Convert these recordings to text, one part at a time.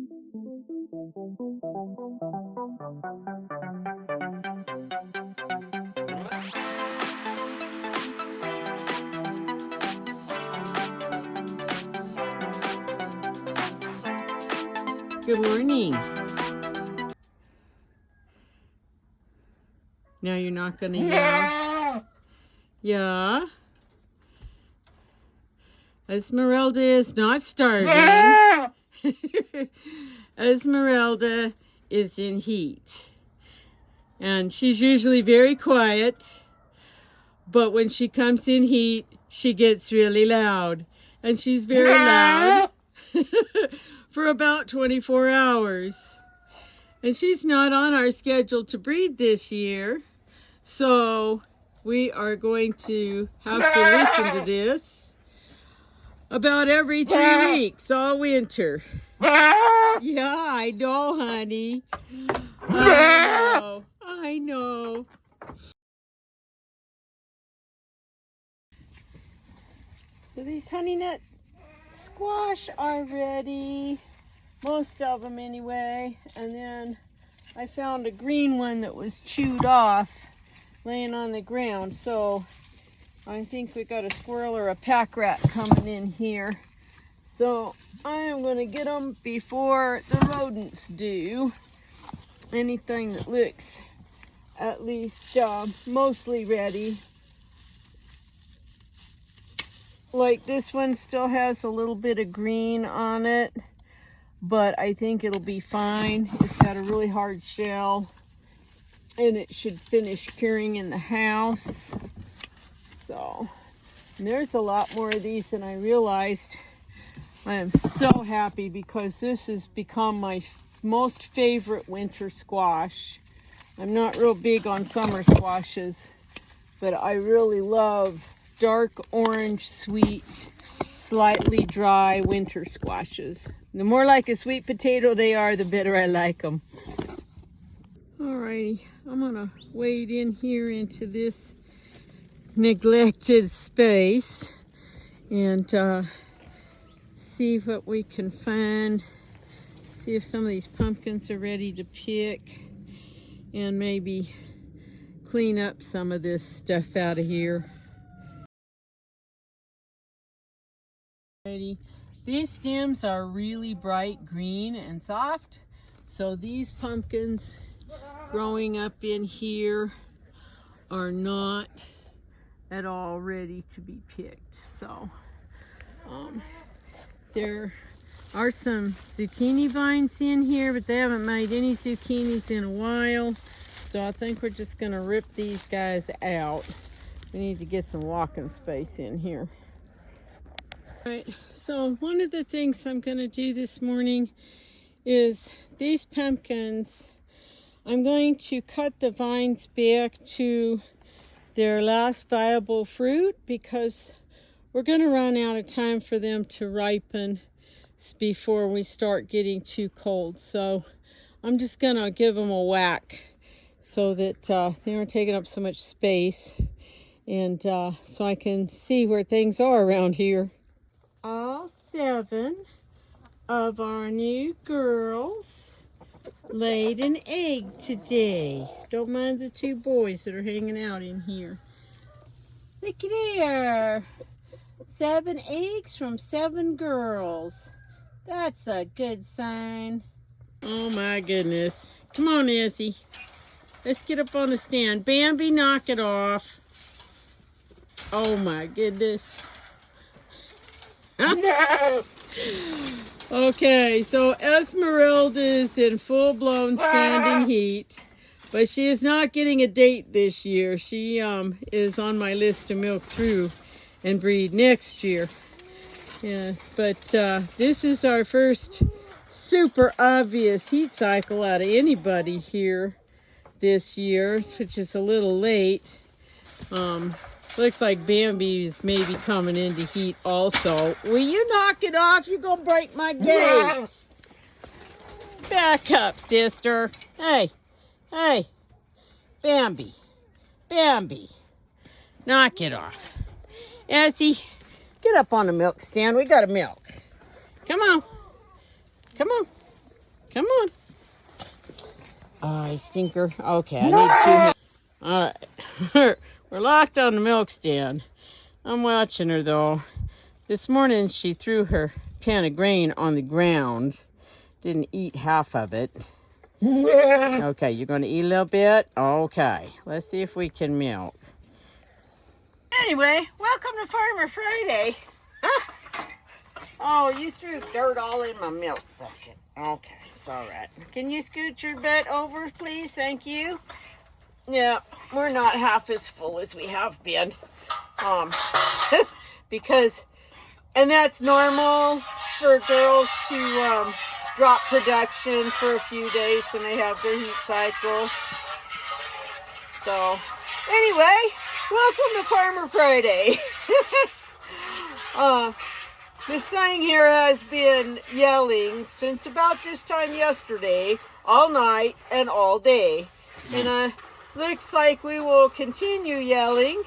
Good morning. Now you're not gonna yell? Yeah? Esmerelda is not starving. Esmerelda is in heat. And she's usually very quiet, but when she comes in heat, she gets really loud. And she's very loud for about 24 hours. And she's not on our schedule to breed this year, so we are going to have to listen to this about every 3 weeks all winter. Yeah, I know, honey. I know. So these honey nut squash are ready. Most of them anyway. And then I found a green one that was chewed off laying on the ground. So I think we got a squirrel or a pack rat coming in here. So I am going to get them before the rodents do. Anything that looks at least mostly ready. Like this one still has a little bit of green on it, but I think it'll be fine. It's got a really hard shell and it should finish curing in the house. So there's a lot more of these than I realized. I am so happy because this has become my most favorite winter squash. I'm not real big on summer squashes, but I really love dark orange, sweet, slightly dry winter squashes. The more like a sweet potato they are, the better I like them. Alrighty, I'm gonna wade in here into this neglected space and see what we can find. See if some of these pumpkins are ready to pick and maybe clean up some of this stuff out of here. These stems are really bright green and soft, so these pumpkins growing up in here are not at all ready to be picked. So there are some zucchini vines in here, but they haven't made any zucchinis in a while, so I think we're just going to rip these guys out. We need to get some walking space in here. Alright, so one of the things I'm going to do this morning is these pumpkins, I'm going to cut the vines back to their last viable fruit because we're going to run out of time for them to ripen before we start getting too cold. So I'm just going to give them a whack so that they aren't taking up so much space, and so I can see where things are around here. All 7 of our new girls laid an egg today. Don't mind the 2 boys that are hanging out in here. Looky there. 7 eggs from 7 girls. That's a good sign. Oh my goodness. Come on, Izzy. Let's get up on the stand. Bambi, knock it off. Oh my goodness. No. Okay, so Esmerelda is in full-blown standing heat, but she is not getting a date this year. She is on my list to milk through and breed next year. Yeah, but this is our first super obvious heat cycle out of anybody here this year, which is a little late. Looks like Bambi is maybe coming into heat also. Will you knock it off? You're gonna break my gate. Yes. Back up, sister. Hey, hey, Bambi, Bambi, knock it off. Essie, get up on the milk stand. We gotta milk. Come on, come on. Come on. Oh, you stinker. Okay, I need 2 hands. All right. We're locked on the milk stand. I'm watching her, though. This morning, she threw her pan of grain on the ground. Didn't eat half of it. Okay, you're going to eat a little bit? Okay. Let's see if we can milk. Anyway, welcome to Farmer Friday. Huh? Oh, you threw dirt all in my milk bucket. Okay, it's all right. Can you scoot your butt over, please? Thank you. Yeah, we're not half as full as we have been. Because, and that's normal for girls to drop production for a few days when they have their heat cycle. So, anyway, welcome to Farmer Friday. This thing here has been yelling since about this time yesterday, all night and all day. And looks like we will continue yelling,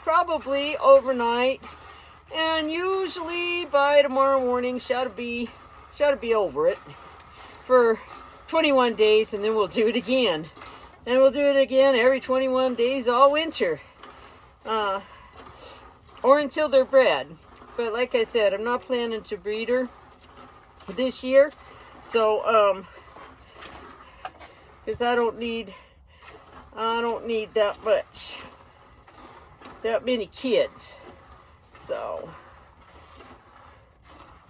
probably overnight. And usually by tomorrow morning, should be over it for 21 days, and then we'll do it again. And we'll do it again every 21 days all winter. Or until they're bred. But like I said, I'm not planning to breed her this year. So, because I don't need that many kids. So,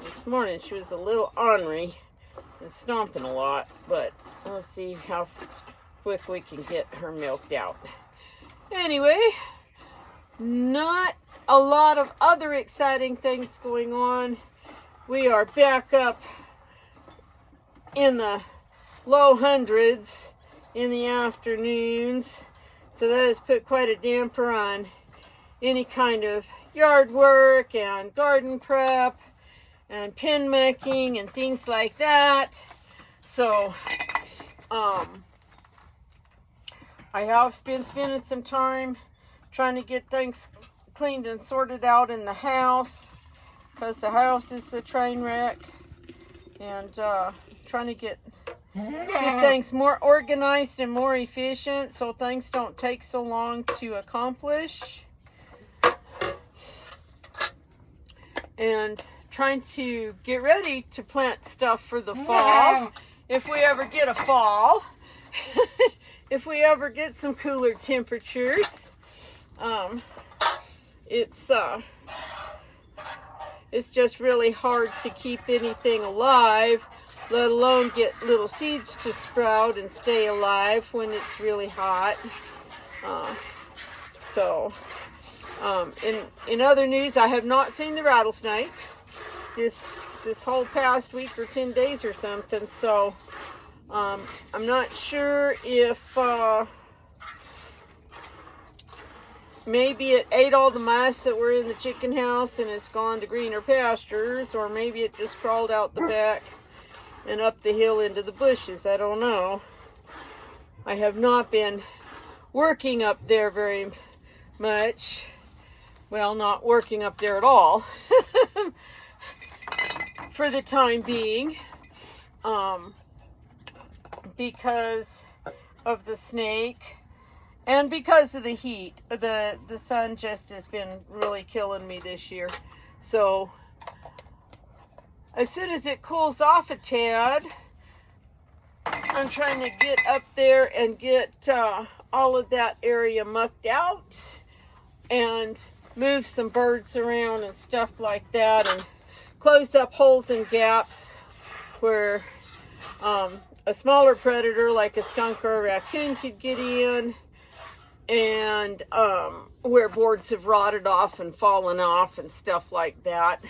this morning she was a little ornery and stomping a lot, but let's see how quick we can get her milked out. Anyway, not a lot of other exciting things going on. We are back up in the low hundreds in the afternoons, so that has put quite a damper on any kind of yard work and garden prep and pen making and things like that. So I have been spending some time trying to get things cleaned and sorted out in the house, because the house is a train wreck, and trying to get things more organized and more efficient so things don't take so long to accomplish, and trying to get ready to plant stuff for the fall, if we ever get a fall. If we ever get some cooler temperatures. It's just really hard to keep anything alive, let alone get little seeds to sprout and stay alive when it's really hot. In other news, I have not seen the rattlesnake this whole past week or 10 days or something. So I'm not sure if maybe it ate all the mice that were in the chicken house and it's gone to greener pastures, or maybe it just crawled out the back and up the hill into the bushes. I don't know. I have not been working up there very much. Well, not working up there at all for the time being, because of the snake. And because of the heat, the sun just has been really killing me this year. So, as soon as it cools off a tad, I'm trying to get up there and get all of that area mucked out and move some birds around and stuff like that, and close up holes and gaps where a smaller predator like a skunk or a raccoon could get in, and where boards have rotted off and fallen off and stuff like that,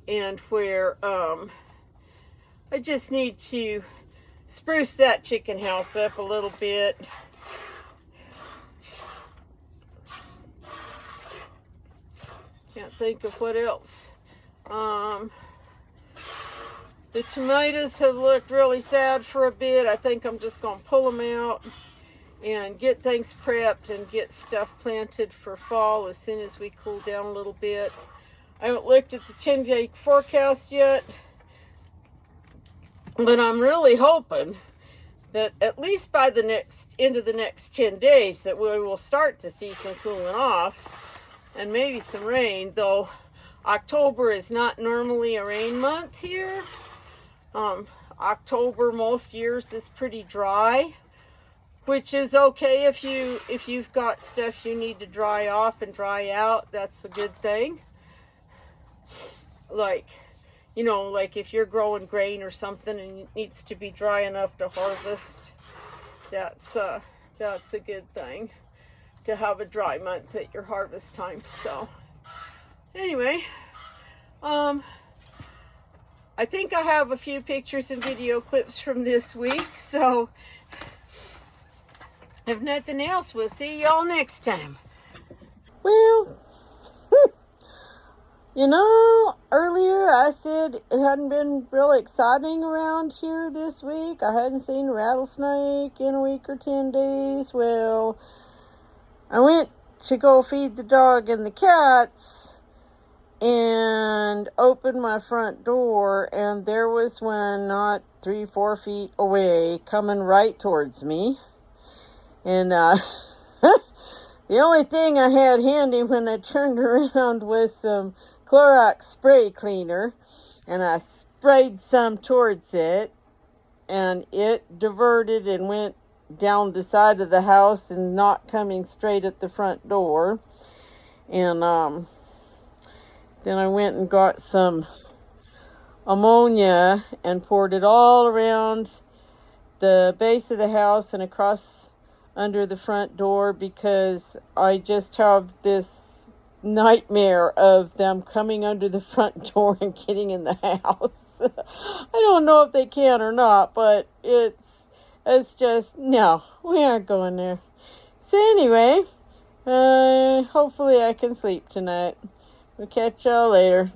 and where I just need to spruce that chicken house up a little bit. Can't think of what else. The tomatoes have looked really sad for a bit. I think I'm just going to pull them out and get things prepped and get stuff planted for fall as soon as we cool down a little bit. I haven't looked at the 10-day forecast yet, But I'm really hoping that at least by the end of the next 10 days that we will start to see some cooling off and maybe some rain, though October is not normally a rain month here. October most years is pretty dry, which is okay if you've got stuff you need to dry off and dry out. That's a good thing. Like, you know, like if you're growing grain or something and it needs to be dry enough to harvest, that's a good thing to have a dry month at your harvest time. So anyway, I think I have a few pictures and video clips from this week. So if nothing else, we'll see y'all next time. Well, you know, earlier I said it hadn't been real exciting around here this week. I hadn't seen a rattlesnake in a week or 10 days. Well, I went to go feed the dog and the cats and opened my front door, and there was one not 3-4 feet away coming right towards me. And the only thing I had handy when I turned around was some Clorox spray cleaner, and I sprayed some towards it, and it diverted and went down the side of the house and not coming straight at the front door. And then I went and got some ammonia and poured it all around the base of the house and across under the front door, because I just have this nightmare of them coming under the front door and getting in the house. I don't know if they can or not, but it's just, no, we aren't going there. So anyway, hopefully I can sleep tonight. We'll catch y'all later.